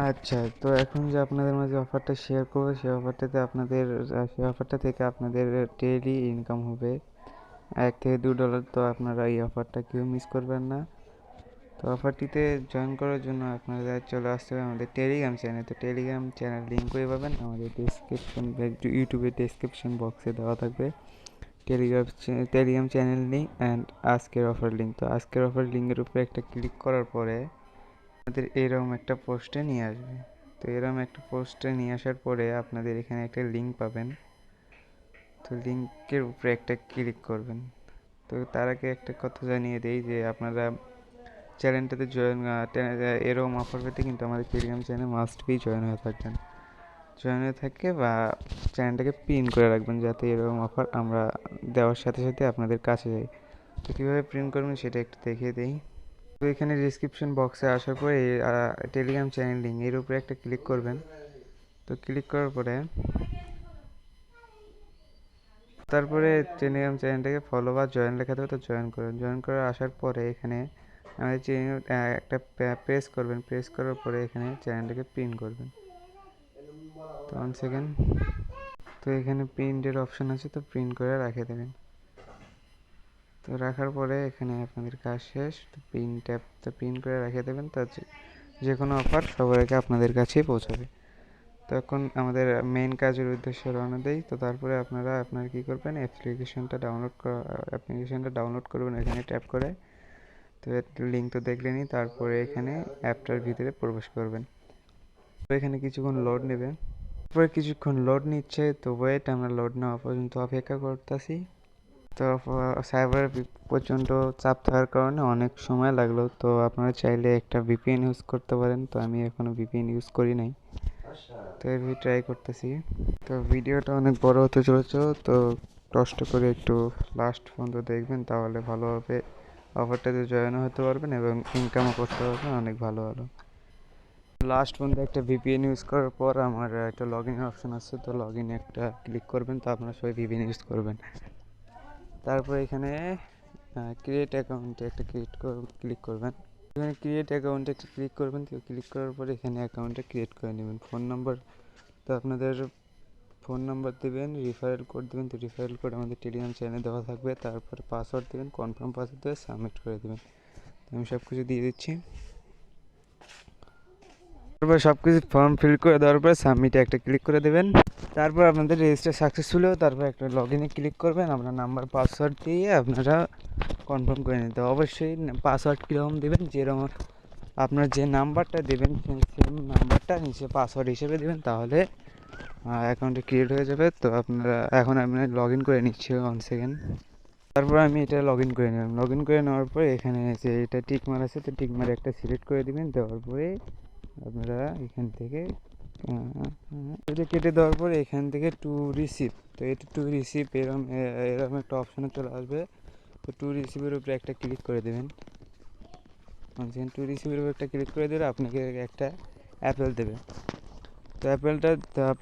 আচ্ছা, তো এখন যে আপনাদের মাঝে অফারটা শেয়ার করবো সেই অফারটা থেকে আপনাদের ডেইলি ইনকাম হবে $1 থেকে $2। তো আপনারা এই অফারটা কেউ মিস করবেন না। তো অফারটিতে জয়েন করার জন্য আপনারা চলে আসতে হবে আমাদের টেলিগ্রাম চ্যানেল। তো টেলিগ্রাম চ্যানেল লিঙ্ক করে পাবেন আমাদের ডিসক্রিপশন, ইউটিউবের ডিসক্রিপশন বক্সে দেওয়া থাকবে টেলিগ্রাম চ্যানেল লিঙ্ক অ্যান্ড আজকের অফার লিঙ্ক। তো আজকের অফার লিঙ্কের উপরে একটা ক্লিক করার পরে আপনাদের এরকম একটা পোস্টে নিয়ে আসবে। তো এরকম একটা পোস্টে নিয়ে আসার পরে আপনাদের এখানে একটা লিঙ্ক পাবেন। তো লিঙ্কের উপরে একটা ক্লিক করবেন। তো তার আগে একটা কথা জানিয়ে দেই যে আপনারা চ্যানেলটাতে এরকম অফার পেতে কিন্তু আমাদের Telegram channel must be join হয়ে থাকবেন, জয়েন হয়ে থাকে বা চ্যানেলটাকে পিন করে রাখবেন যাতে এরকম অফার আমরা দেওয়ার সাথে সাথে আপনাদের কাছে যায়। তো কীভাবে প্রিন্ট করবেন সেটা একটু দেখিয়ে দিই। তো এখানে ডিসক্রিপশন বক্সে আসার পরে টেলিগ্রাম চ্যানেল লিঙ্ক এর উপরে একটা ক্লিক করবেন। তো ক্লিক করার পরে তারপরে টেলিগ্রাম চ্যানেলটাকে ফলো বা জয়েন লেখা দেবে, তো জয়েন করবেন। জয়েন করে আসার পরে এখানে আমাদের চ্যানেল একটা প্রেস করবেন, প্রেস করার পরে এখানে চ্যানেলটাকে প্রিন্ট করবেন। তো 1 সেকেন্ড। তো এখানে প্রিন্টের অপশান আছে, তো প্রিন্ট করে রেখে দেবেন। তো রাখার পরে এখানে আপনাদের কাজ শেষ। তো তো প্রিন্ট করে রেখে দেবেন। তো যে কোনো অফার সবার আগে আপনাদের কাছেই পৌঁছাবে। তো এখন আমাদের মেইন কাজের উদ্দেশ্যে রওনা দেই। তো তারপরে আপনারা কী করবেন, অ্যাপ্লিকেশনটা ডাউনলোড করবেন এখানে ট্যাপ করে। তো লিঙ্ক তো দেখলেনই। তারপরে এখানে অ্যাপটার ভিতরে প্রবেশ করবেন। তো এখানে কিছুক্ষণ লোড নেবে, তারপরে কিছুক্ষণ লোড নিচ্ছে। তো ওয়েট, আমরা লোড নেওয়া পর্যন্ত অপেক্ষা করতেছি। তো সার্ভারে প্রচণ্ড চাপ থাকার কারণে অনেক সময় লাগলো। তো আপনারা চাইলে একটা ভিপিএন ইউজ করতে পারেন। তো আমি এখনও ভিপিএন ইউজ করি নাই, তো এর ট্রাই করতেছি। তো ভিডিওটা অনেক বড় হতে চলেছে, তো কষ্ট করে একটু লাস্ট পর্যন্ত দেখবেন, তাহলে ভালোভাবে অফারটাতে জয়েনও হতে পারবেন এবং ইনকামও করতে পারবেন অনেক ভালো ভালো। লাস্ট পর্যন্ত একটা ভিপিএন ইউজ করার পর আমার একটা লগ ইনের অপশন আছে। তো লগ ইনে একটা ক্লিক করবেন। তো আপনারা সবাই ভিপিএন ইউজ করবেন। তারপর এখানে ক্রিয়েট অ্যাকাউন্টে একটা ক্লিক করবেন। এখানে ক্রিয়েট অ্যাকাউন্টে একটা ক্লিক করবেন। তো ক্লিক করার পরে এখানে অ্যাকাউন্টটা ক্রিয়েট করে নেবেন। ফোন নাম্বার, তো আপনাদের ফোন নাম্বার দেবেন, রিফারেল কোড দেবেন। তো রিফারেল কোড আমাদের টেলিগ্রাম চ্যানেলে দেওয়া থাকবে। তারপরে পাসওয়ার্ড দেবেন, কনফার্ম পাসওয়ার্ড দিয়ে সাবমিট করে দেবেন। তো আমি সব কিছু দিয়ে দিচ্ছি। তারপর সব কিছু ফর্ম ফিল করে দেওয়ার পরে সাবমিটে একটা ক্লিক করে দেবেন। তারপর আপনাদের রেজিস্টার সাকসেসফুল হলে তারপর একটা লগ ইনে ক্লিক করবেন। আপনার নাম্বার পাসওয়ার্ড দিয়ে আপনারা কনফার্ম করে নিতে। অবশ্যই পাসওয়ার্ড কীরকম দেবেন, যেরকম আপনার যে নাম্বারটা দেবেন সেম নাম্বারটা নিচে পাসওয়ার্ড হিসেবে দেবেন, তাহলে অ্যাকাউন্টে ক্রিয়েট হয়ে যাবে। তো এখন আমি লগ ইন করে নিচ্ছি 1 সেকেন্ড। তারপর আমি এটা লগ ইন করে নিলাম। লগ ইন করে নেওয়ার পরে এখানে যে এটা টিকমার আছে, তো টিকমার একটা সিলেক্ট করে দেবেন। দেওয়ার পরে আপনারা এখান থেকে এটা কেটে দেওয়ার পরে এখান থেকে টু রিসিভ, তো এটা টু রিসিভ এরকম একটা অপশানে চলে আসবে। তো টু রিসিভের উপরে একটা ক্লিক করে দেবেন। টু রিসিভের উপরে একটা ক্লিক করে দিলে আপনাকে একটা অ্যাপেল দেবে। তো অ্যাপেলটা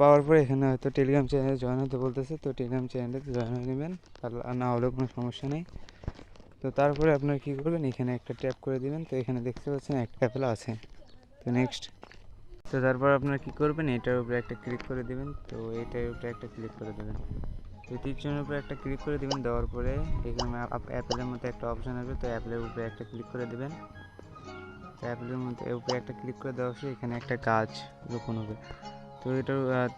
পাওয়ার পরে এখানে হয়তো টেলিগ্রাম চ্যানেলে জয়েন হতে বলতেছে। তো টেলিগ্রাম চ্যানেলে জয়েন হয়ে নেবেন, আর না হলেও কোনো সমস্যা নেই। তো তারপরে আপনারা কী করবেন, এখানে একটা ট্যাপ করে দেবেন। তো এখানে দেখতে পাচ্ছেন একটা অ্যাপেল আছে। তো নেক্সট। তো তারপর আপনারা কী করবেন, এটার উপরে একটা ক্লিক করে দেবেন। তো এটার উপরে একটা ক্লিক করে দেবেন। তো তীরচিহ্নের উপরে একটা ক্লিক করে দেবেন। দেওয়ার পরে এখানে অ্যাপেলের মধ্যে একটা অপশান আসবে। তো অ্যাপেলের উপরে একটা ক্লিক করে দেবেন। তো অ্যাপেলের মধ্যে উপরে একটা ক্লিক করে দেওয়ার পরে এখানে একটা গাছ রোপণ হবে। তো এটা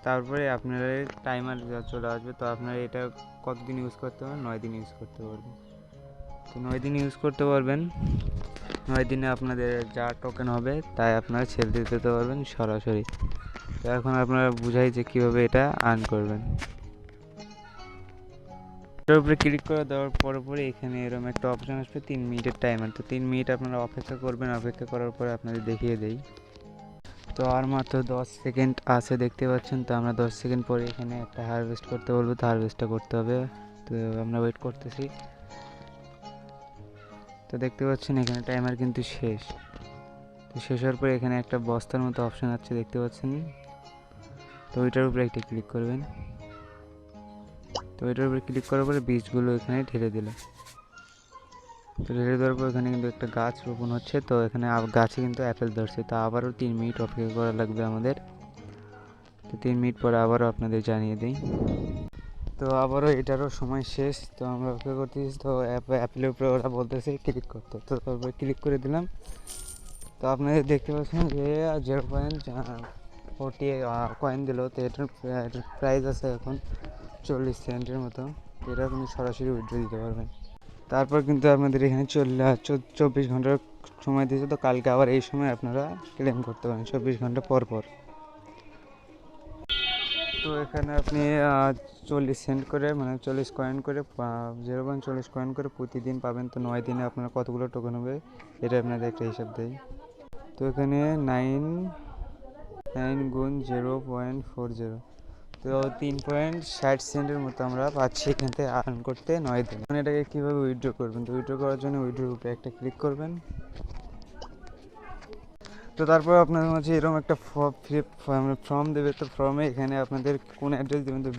তারপরে আপনার টাইমার চলে আসবে। তো আপনারা এটা কতদিন ইউজ করতে পারবেন, 9 দিন ইউজ করতে পারবেন। তো 9 দিন ইউজ করতে পারবেন। 9 দিনে আপনাদের যা টোকেন হবে তাই আপনারা সেল দিতে পারবেন সরাসরি। তো এখন আপনারা বুঝাই যে কীভাবে এটা আর্ন করবেন। এটার উপরে ক্লিক করে দেওয়ার পরে এখানে এরকম একটা অপশান আসবে 3 মিনিটের টাইমার। তো 3 মিনিট আপনারা অপেক্ষা করবেন। অপেক্ষা করার পরে আপনাদের দেখিয়ে দেই। তো আর মাত্র 10 সেকেন্ড আছে দেখতে পাচ্ছেন। তো আমরা 10 সেকেন্ড পরে এখানে একটা হারভেস্ট করতে বলবো, তো হারভেস্টটা করতে হবে। তো আমরা ওয়েট করতেছি। তো দেখতে পাচ্ছেন এখানে টাইমার কিন্তু শেষ। তো শেষ হওয়ার পরে এখানে একটা বস্তার মতো অপশান আছে দেখতে পাচ্ছেন। তো ওইটার উপরে একটা ক্লিক করবেন। তো ওইটার উপরে ক্লিক করার পরে বীজগুলো এখানে ঢেলে দিল। তো রেডি দেওয়ার পর এখানে কিন্তু একটা গাছ রোপণ হচ্ছে, তো এখানে গাছে কিন্তু অ্যাপেল ধরছে, তো আবারও 3 মিনিট অপেক্ষা করা লাগবে আমাদের। তো 3 মিনিট পরে আবারও আপনাদের জানিয়ে দিই। তো আবারও এটারও সময় শেষ, তো আমরা অপেক্ষা করতেছি। তো অ্যাপেলের উপরে ওরা বলতেছে ক্লিক করতে, তো তারপরে ক্লিক করে দিলাম। তো আপনাদের দেখতে পাচ্ছেন যে 0.40 কয়েন দিল। তো এটার প্রাইস আছে এখন 40 সেন্টের মতো। এটা আপনি সরাসরি উইথড্র দিতে পারবেন। তারপর কিন্তু আপনাদের এখানে 24 ঘন্টার সময় দিয়েছে, তো কালকে আবার এই সময় আপনারা ক্লেম করতে পারেন 24 ঘন্টা পর পর। তো এখানে আপনি 40 সেন্ট করে, মানে 40 কয়েন করে, 0.40 কয়েন করে প্রতিদিন পাবেন। তো 9 দিনে আপনার কতগুলো টোকেন হবে এটা আপনাদের একটা হিসাব দেয়। তো এখানে 9 গুণ 0.40, তো 3.60 সেন্টের মতো আমরা পাচ্ছি এখান থেকে আর্ন করতে 9 দিন। মানে এটাকে কীভাবে উইথড্র করবেন, তো উইথড্র করার জন্য উইথড্রোর উপরে একটা ক্লিক করবেন। তো তারপর আপনাদের মাঝে এরকম একটা ফর্ম দেবে। তো ফর্মে এখানে আপনাদের কোন অ্যাড্রেস দেবেন, তো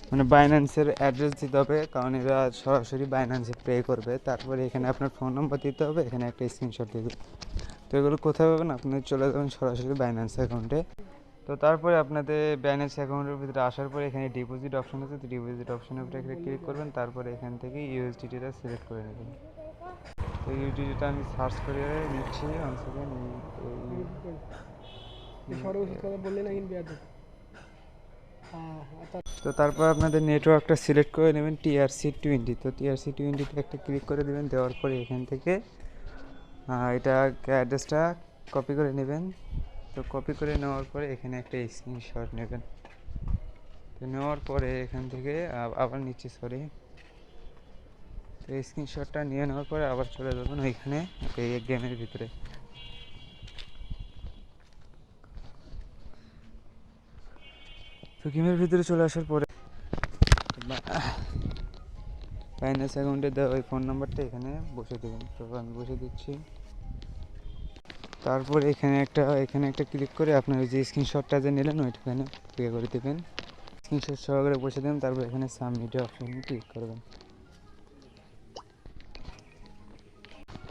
মানে বাইন্যান্সের অ্যাড্রেস দিতে হবে, কারণ এরা সরাসরি বাইন্যান্সে পে করবে। তারপরে এখানে আপনার ফোন নাম্বার দিতে হবে, এখানে একটা স্ক্রিনশট দেবে। তো এগুলো কোথায় পাবেন, আপনাদের চলে যাবেন সরাসরি বাইন্যান্স অ্যাকাউন্টে। তো তারপরে আপনাদের বাইন্যান্স অ্যাকাউন্টের ভিতরে আসার পরে এখানে ডিপোজিট অপশন আছে, তো ডিপোজিট অপশনের উপরে ক্লিক করবেন। তারপরে এখান থেকে ইউএসডিটিটা সিলেক্ট করে নেবেন। তো ইউটিউবটা আমি সার্চ করে নিচ্ছি, তো তারপর আপনাদের নেটওয়ার্কটা সিলেক্ট করে নেবেন TRC20। তো TRC20তে একটা ক্লিক করে দেবেন। দেওয়ার পরে এখান থেকে এটা অ্যাড্রেসটা কপি করে নেবেন। তো কপি করে নেওয়ার পরে এখানে একটা স্ক্রিনশট নেবেন। তো নেওয়ার পরে এখান থেকে আবার নিচ্ছি, সরি। তো এই স্ক্রিনশটটা নিয়ে নেওয়ার পরে আবার চলে যাবেন ওইখানে এই গেমের ভিতরে। তো গেমের ভিতরে চলে আসার পরে বাইন্যান্স অ্যাকাউন্টে দেওয়া ওই ফোন নাম্বারটা এখানে বসে দেবেন। তো আমি বসে দিচ্ছি। তারপর এখানে একটা ক্লিক করে আপনার যে স্ক্রিনশটটা যে নিলেন ওইখানে পে করে দেবেন, স্ক্রিনশট সহকারে বসে দেবেন। তারপর এখানে সাবমিট অপশনে ক্লিক করবেন।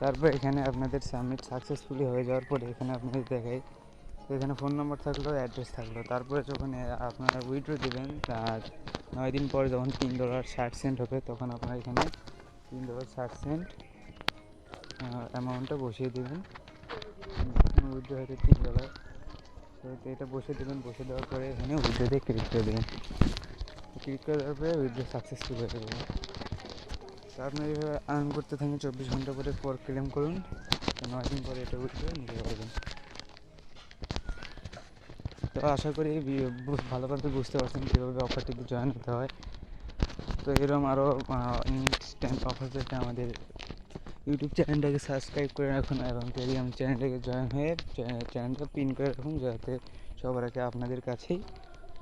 তারপর এখানে আপনাদের সাবমিট সাকসেসফুলি হয়ে যাওয়ার পরে এখানে আপনাদের দেখায়, এখানে ফোন নাম্বার থাকলো, অ্যাড্রেস থাকলো। তারপরে যখন আপনারা উইথড্র দেবেন, আর 9 দিন পর যখন $3.60 হবে, তখন আপনারা এখানে $3.60 অ্যামাউন্টটা বসিয়ে দেবেন। উইথড্র হতে $3, তো এটা বসে দেবেন। বসে দেওয়ার পরে এখানে উইথড্রোতে ক্লিক করে দেবেন। ক্লিক করে দেওয়ার পরে উইথড্র সাকসেসফুল হয়ে যাবে। তো আপনি এভাবে আর্ন করতে থাকেন, 24 ঘন্টা পর ক্লেম করুন। তো 9 দিন পরে এটা উইথড্র নিতে পারবেন। তো আশা করি ভালোভাবে বুঝতে পারছেন কীভাবে অফারটিতে জয়েন হতে হয়। তো এরকম আরও ইনস্ট্যান্ট অফার পেতে আমাদের ইউটিউব চ্যানেলটাকে সাবস্ক্রাইব করে রাখুন এবং টেলিগ্রাম চ্যানেলটাকে জয়েন হয়ে চ্যানেলটা পিন করে রাখুন, যাতে সবার আগে আপনাদের কাছেই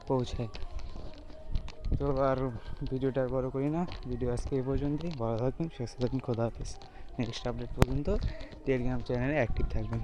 পৌঁছায়। তো আর ভিডিওটা আর বড় করি না, ভিডিও আজকে এই পর্যন্তই। ভালো থাকবেন, সুস্থ থাকবেন, খোদা হাফেজ। নেক্সট আপডেট পর্যন্ত টেলিগ্রাম চ্যানেলে অ্যাক্টিভ থাকবেন।